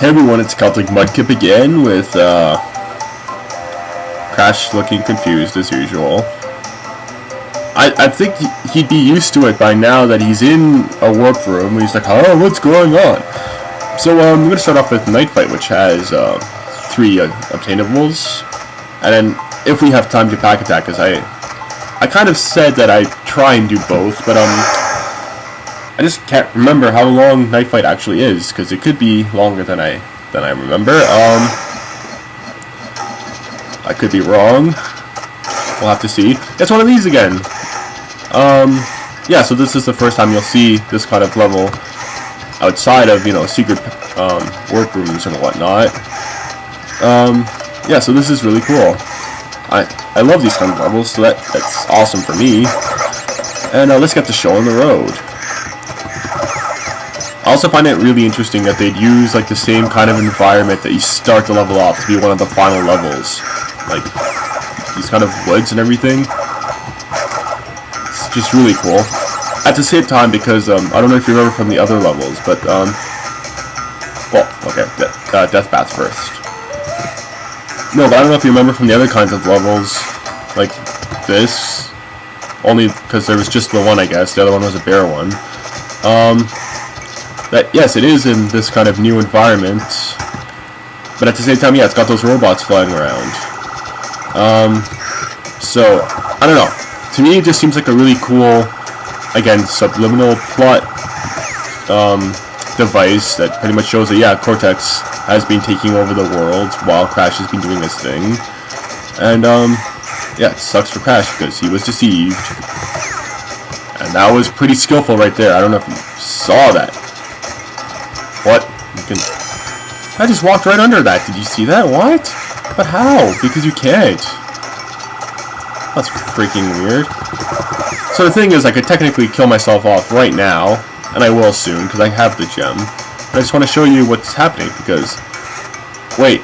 Hey everyone, it's Celtic Mudkip again with Crash looking confused as usual. I think he'd be used to it by now that he's in a warp room. He's like, oh, what's going on? So I'm going to start off with Night Fight, which has 3 obtainables. And then if we have time to pack attack, because I kind of said that I try and do both, but I just can't remember how long Night Fight actually is, because it could be longer than I remember. I could be wrong. We'll have to see. It's one of these again. Yeah, so this is the first time you'll see this kind of level outside of, secret workrooms and whatnot. Yeah, so this is really cool. I love these kind of levels, so that's awesome for me. And let's get the show on the road. I also find it really interesting that they'd use like the same kind of environment that you start the level off to be one of the final levels. Like these kind of woods and everything. It's just really cool. At the same time, because I don't know if you remember from the other levels, but well, okay, Death Bath first. No, but I don't know if you remember from the other kinds of levels, like this. Only because there was just the one, I guess. The other one was a bear one. That yes, it is in this kind of new environment, but at the same time, yeah, it's got those robots flying around. So I don't know. To me, it just seems like a really cool, again, subliminal plot device that pretty much shows that yeah, Cortex has been taking over the world while Crash has been doing this thing, and yeah, it sucks for Crash because he was deceived, and that was pretty skillful right there. I don't know if you saw that. What? I just walked right under that. Did you see that? What? But how? Because you can't. That's freaking weird. So the thing is, I could technically kill myself off right now, and I will soon, because I have the gem. But I just want to show you what's happening, because... Wait.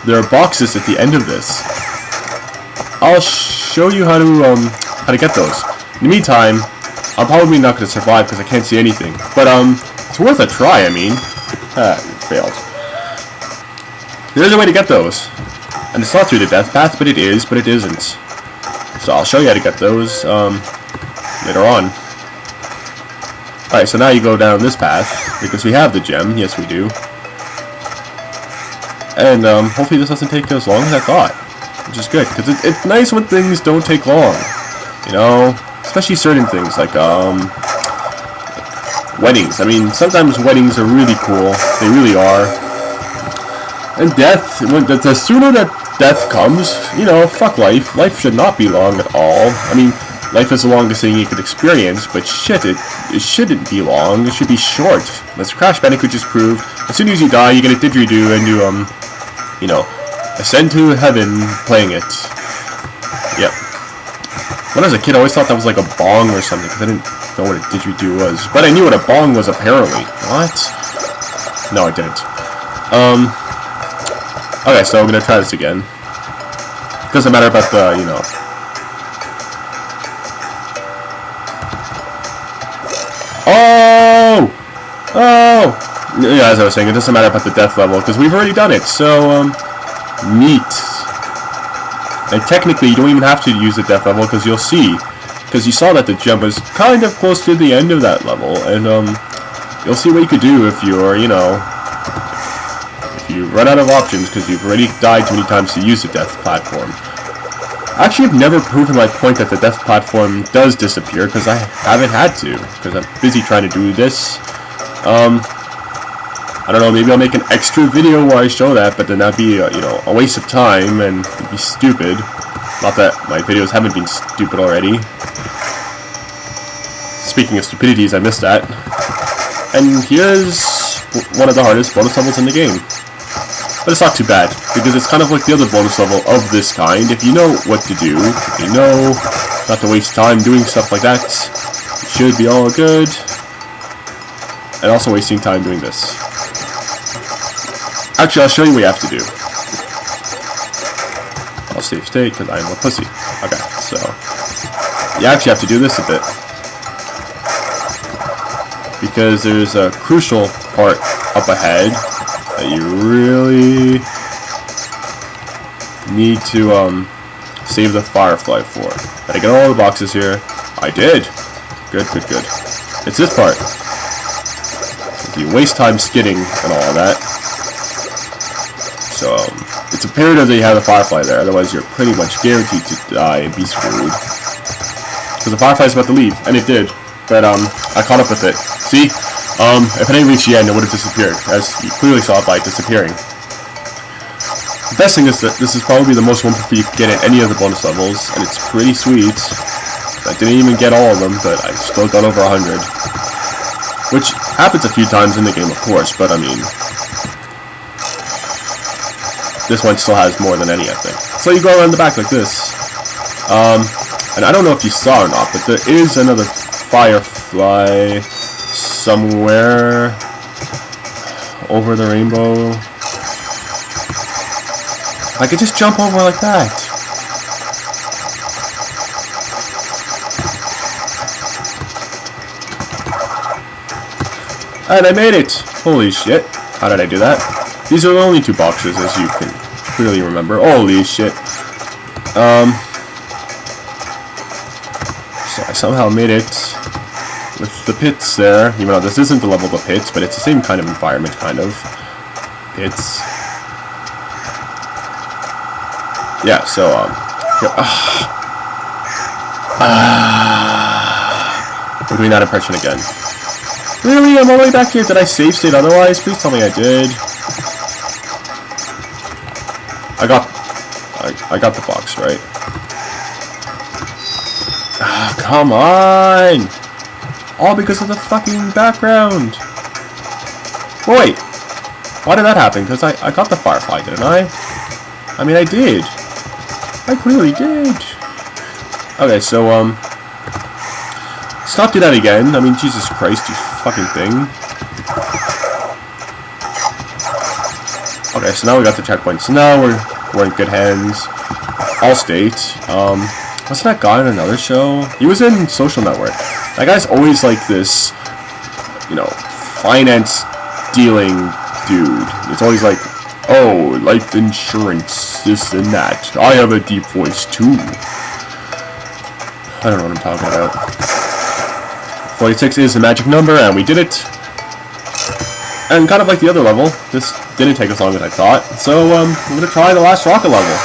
There are boxes at the end of this. I'll show you how to get those. In the meantime, I'm probably not going to survive, because I can't see anything. But, it's worth a try, I mean. Failed. There's a way to get those. And it's not through the Death Path, but it is, but it isn't. So I'll show you how to get those, later on. Alright, so now you go down this path, because we have the gem. Yes, we do. And, hopefully this doesn't take as long as I thought. Which is good, because it's nice when things don't take long. You know? Especially certain things, like, weddings. I mean, sometimes weddings are really cool. They really are. And death, the sooner that death comes, fuck life. Life should not be long at all. I mean, life is the longest thing you could experience, but shit, it shouldn't be long. It should be short. As Crash Bandicoot just proved, as soon as you die, you get a didgeridoo and you, ascend to heaven playing it. Yep. When I was a kid, I always thought that was like a bong or something, because I didn't know what a didgeridoo was. But I knew what a bong was, apparently. What? No, I didn't. Okay, so I'm gonna try this again. Doesn't matter about the, Oh! Oh! Yeah, as I was saying, it doesn't matter about the death level, because we've already done it, so, neat. And technically, you don't even have to use the death level, because you'll see. Because you saw that the gem was kind of close to the end of that level, and, you'll see what you could do if you're, if you run out of options, because you've already died too many times to use the death platform. Actually, I've never proven my point that the death platform does disappear, because I haven't had to, because I'm busy trying to do this. I don't know, maybe I'll make an extra video where I show that, but then that'd be, a waste of time, and it'd be stupid. Not that my videos haven't been stupid already. Speaking of stupidities, I missed that. And here's one of the hardest bonus levels in the game. But it's not too bad, because it's kind of like the other bonus level of this kind. If you know what to do, if you know not to waste time doing stuff like that, it should be all good. And also wasting time doing this. Actually, I'll show you what you have to do. I'll save state, because I'm a pussy. Okay, so you actually have to do this a bit. Because there's a crucial part up ahead that you really need to save the firefly for. Did I get all the boxes here? I did. Good, good, good. It's this part. If you waste time skidding and all of that. So it's imperative that you have the firefly there, otherwise you're pretty much guaranteed to die and be screwed. Because the firefly's about to leave, and it did. But I caught up with it. See? If it didn't reach the end, it would have disappeared, as you clearly saw it by disappearing. The best thing is that this is probably the most wonderful you can get at any of the bonus levels, and it's pretty sweet. I didn't even get all of them, but I still got over 100. Which happens a few times in the game, of course, but I mean, this one still has more than any, I think. So you go around the back like this. And I don't know if you saw or not, but there is another firefly somewhere over the rainbow. I could just jump over like that. And I made it! Holy shit. How did I do that? These are the only 2 boxes, as you can clearly remember. Holy shit. So I somehow made it with the pits there, even though this isn't the level of the pits, but it's the same kind of environment, kind of. Pits. Yeah, so, we're doing that impression again. Really? I'm all the way back here. Did I save state otherwise? Please tell me I did. I got the box, right? Ah, come on! All because of the fucking background! Oh, wait! Why did that happen? Because I got the firefly, didn't I? I mean, I did. I clearly did. Okay, so, let's not do that again. I mean, Jesus Christ, you fucking thing. Okay, so now we got the checkpoint. So now we're in good hands. Allstate. Wasn't that guy on another show? He was in Social Network. That guy's always like this, you know, finance dealing dude. It's always like, oh, life insurance, this and that. I have a deep voice too. I don't know what I'm talking about. 46 is the magic number, and we did it. And kind of like the other level, this didn't take as long as I thought. So, we're going to try the last rocket level.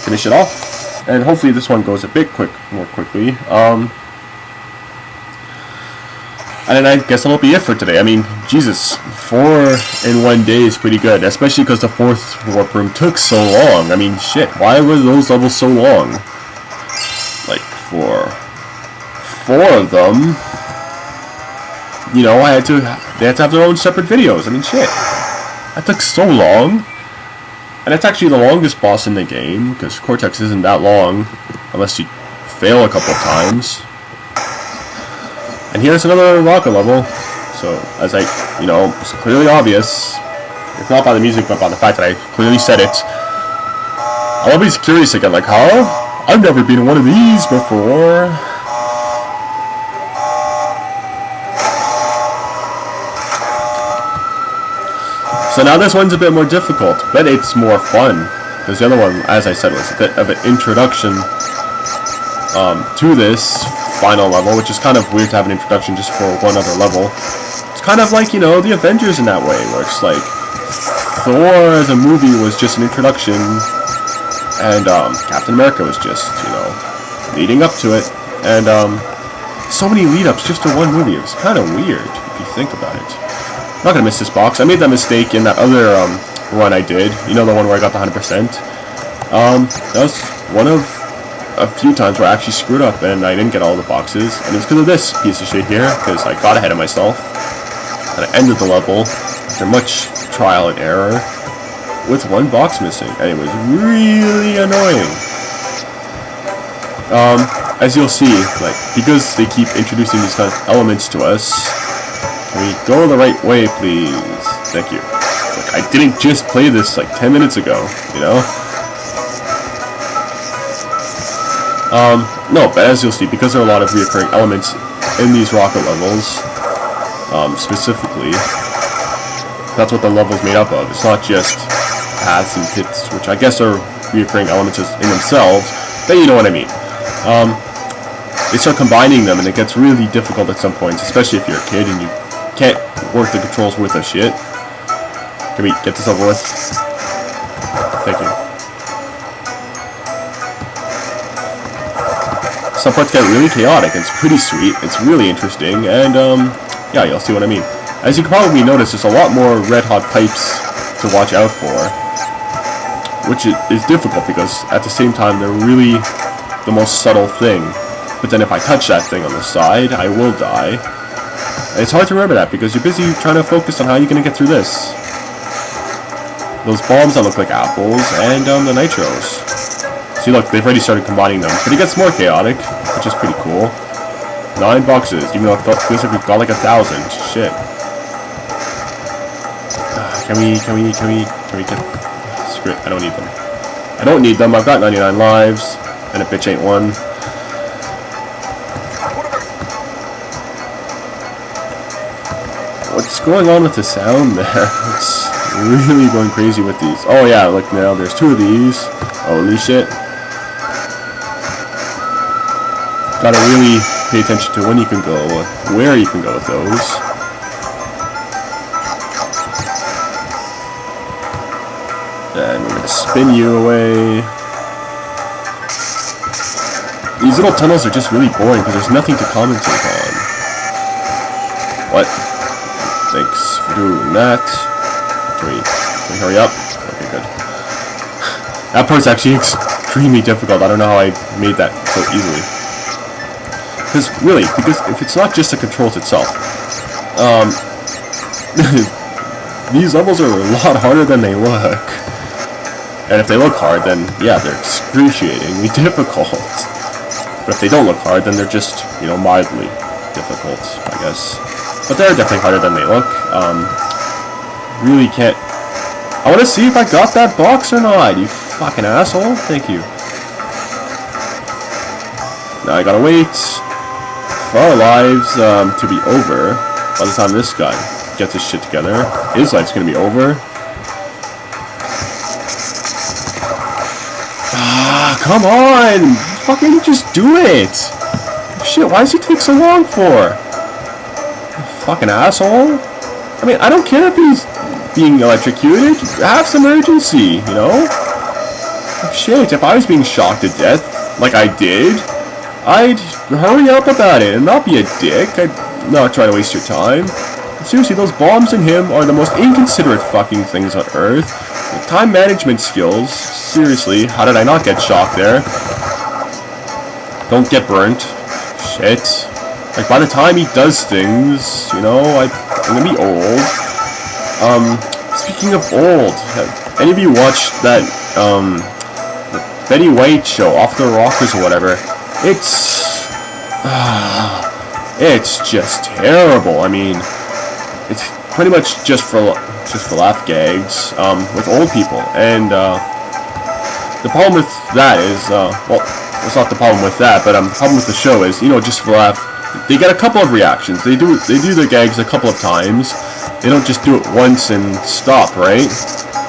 Finish it off. And hopefully this one goes a bit more quickly. And then I guess that'll be it for today. I mean, Jesus, 4 in 1 day is pretty good. Especially because the 4th warp room took so long. I mean, shit, why were those levels so long? Like, for 4 of them, you know, they had to have their own separate videos. I mean, shit. That took so long. And it's actually the longest boss in the game, because Cortex isn't that long, unless you fail a couple of times. And here's another rocket level. So, as you know, it's clearly obvious, if not by the music, but by the fact that I clearly said it. I'm always curious again, like, how? I've never been in one of these before. So now this one's a bit more difficult, but it's more fun. Because the other one, as I said, was a bit of an introduction to this final level, which is kind of weird to have an introduction just for one other level. It's kind of like, you know, the Avengers in that way, where it's like Thor as a movie was just an introduction, and Captain America was just, you know, leading up to it. And so many lead-ups just to one movie. It was kind of weird if you think about it. I'm not gonna miss this box. I made that mistake in that other run I did. You know, the one where I got the 100%. That was one of a few times where I actually screwed up and I didn't get all the boxes. And it was because of this piece of shit here, because I got ahead of myself. And I ended the level after much trial and error with one box missing. And it was really annoying. As you'll see, like, because they keep introducing these kind of elements to us, can we go the right way, please? Thank you. Like, I didn't just play this like 10 minutes ago, you know? No, but as you'll see, because there are a lot of recurring elements in these rocket levels, specifically, That's what the level's made up of. It's not just paths and pits, which I guess are reoccurring elements in themselves, but you know what I mean. They start combining them, and it gets really difficult at some points, especially if you're a kid and you can't work the controls worth a shit. Can we get this over with? Thank you. Some parts get really chaotic. It's pretty sweet. It's really interesting, and yeah, you'll see what I mean. As you can probably notice, there's a lot more red-hot pipes to watch out for, which is difficult because at the same time they're really the most subtle thing. But then if I touch that thing on the side, I will die. And it's hard to remember that because you're busy trying to focus on how you're going to get through this. Those bombs that look like apples, and the nitros. See, look, they've already started combining them. But it gets more chaotic, which is pretty cool. 9 boxes, even though it feels like we've got like 1,000. Shit. Can we get... Screw it, I don't need them. I don't need them, I've got 99 lives, and a bitch ain't one. What's going on with the sound there? It's really going crazy with these. Oh yeah, look now, there's 2 of these. Holy shit. Gotta really pay attention to when you can go, where you can go with those. And we're gonna spin you away. These little tunnels are just really boring because there's nothing to commentate on. What? Thanks for doing that. Can we hurry up? Okay, good. That part's actually extremely difficult. I don't know how I made that so easily. Because if it's not just the controls itself, these levels are a lot harder than they look. And if they look hard, then yeah, they're excruciatingly difficult. But if they don't look hard, then they're just, you know, mildly difficult, I guess. But they're definitely harder than they look. Really can't... I want to see if I got that box or not, you fucking asshole. Thank you. Now I gotta wait for our lives to be over. By the time this guy gets his shit together, his life's gonna be over. Ah, come on! Fucking just do it! Shit, why does he take so long for? Fucking asshole. I mean, I don't care if he's being electrocuted. Have some urgency, you know? Shit, if I was being shocked to death, like I did, I'd hurry up about it and not be a dick. I'd not try to waste your time. Seriously, those bombs in him are the most inconsiderate fucking things on Earth. With time management skills, seriously, how did I not get shocked there? Don't get burnt. Shit. Like, by the time he does things, you know, I'm gonna be old. Speaking of old, have any of you watched that, Betty White show, Off the Rockers or whatever? It's just terrible. I mean, it's pretty much just for laugh gags, with old people. And, the problem with that is, well, it's not the problem with that, but, the problem with the show is, you know, just for laugh, they get a couple of reactions. They do the gags a couple of times. They don't just do it once and stop, right?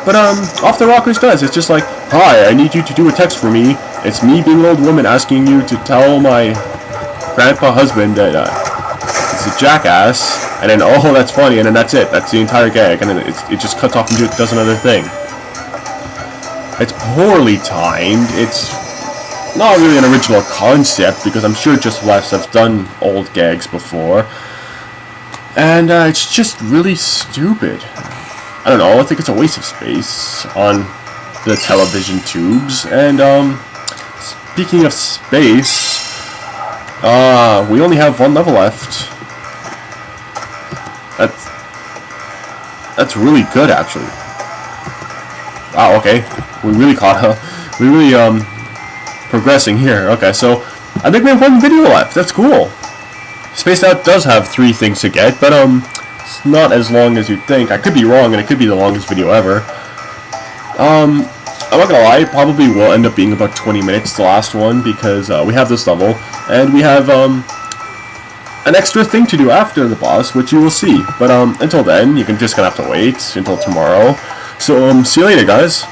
But Off the Rockers does. It's just like, hi, I need you to do a text for me. It's me being an old woman asking you to tell my grandpa husband that he's a jackass, and then oh, that's funny, and then that's it. That's the entire gag, and then it just cuts off and does another thing. It's poorly timed. It's not really an original concept, because I'm sure Just Laughs have done old gags before. And it's just really stupid. I don't know, I think it's a waste of space on the television tubes. And speaking of space, we only have 1 level left. That's really good, actually. Wow, okay. We really caught up. We really progressing here. Okay, so I think we have 1 video left. That's cool. Spaced Out does have 3 things to get, but it's not as long as you'd think. I could be wrong, and it could be the longest video ever. I'm not gonna lie, it probably will end up being about 20 minutes, the last one, because we have this level, and we have an extra thing to do after the boss, which you will see. But until then, you can just gonna have to wait until tomorrow. So see you later, guys.